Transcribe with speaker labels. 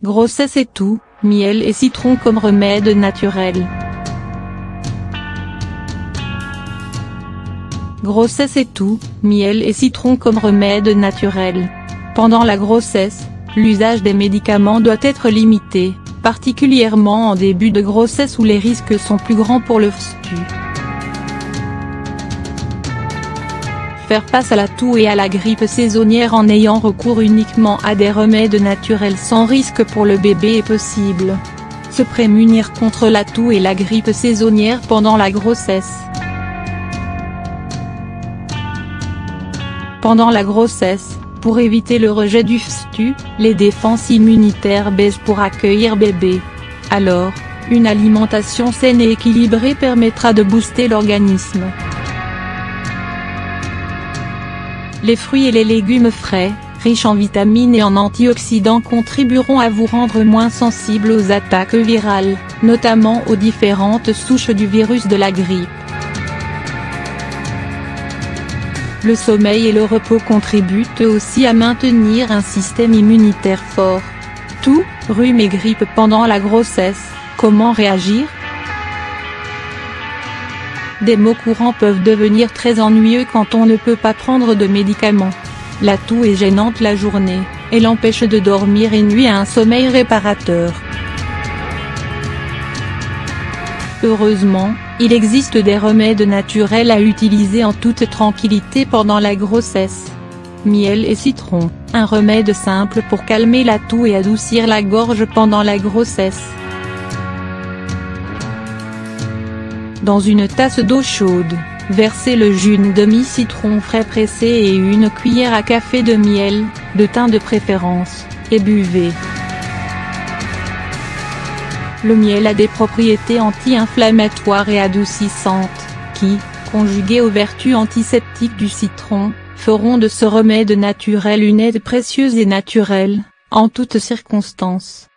Speaker 1: Grossesse et tout, miel et citron comme remède naturel. Grossesse et tout, miel et citron comme remède naturel. Pendant la grossesse, l'usage des médicaments doit être limité, particulièrement en début de grossesse où les risques sont plus grands pour le FSTU. Faire face à la toux et à la grippe saisonnière en ayant recours uniquement à des remèdes naturels sans risque pour le bébé est possible. Se prémunir contre la toux et la grippe saisonnière pendant la grossesse. Pendant la grossesse, pour éviter le rejet du FSTU, les défenses immunitaires baissent pour accueillir bébé. Alors, une alimentation saine et équilibrée permettra de booster l'organisme. Les fruits et les légumes frais, riches en vitamines et en antioxydants contribueront à vous rendre moins sensible aux attaques virales, notamment aux différentes souches du virus de la grippe. Le sommeil et le repos contribuent eux aussi à maintenir un système immunitaire fort. Toux, rhume et grippe pendant la grossesse, comment réagir ? Des maux courants peuvent devenir très ennuyeux quand on ne peut pas prendre de médicaments. La toux est gênante la journée, elle empêche de dormir et nuit à un sommeil réparateur. Heureusement, il existe des remèdes naturels à utiliser en toute tranquillité pendant la grossesse. Miel et citron, un remède simple pour calmer la toux et adoucir la gorge pendant la grossesse. Dans une tasse d'eau chaude, versez le jus d'une demi-citron frais pressé et une cuillère à café de miel, de thym de préférence, et buvez. Le miel a des propriétés anti-inflammatoires et adoucissantes, qui, conjuguées aux vertus antiseptiques du citron, feront de ce remède naturel une aide précieuse et naturelle, en toutes circonstances.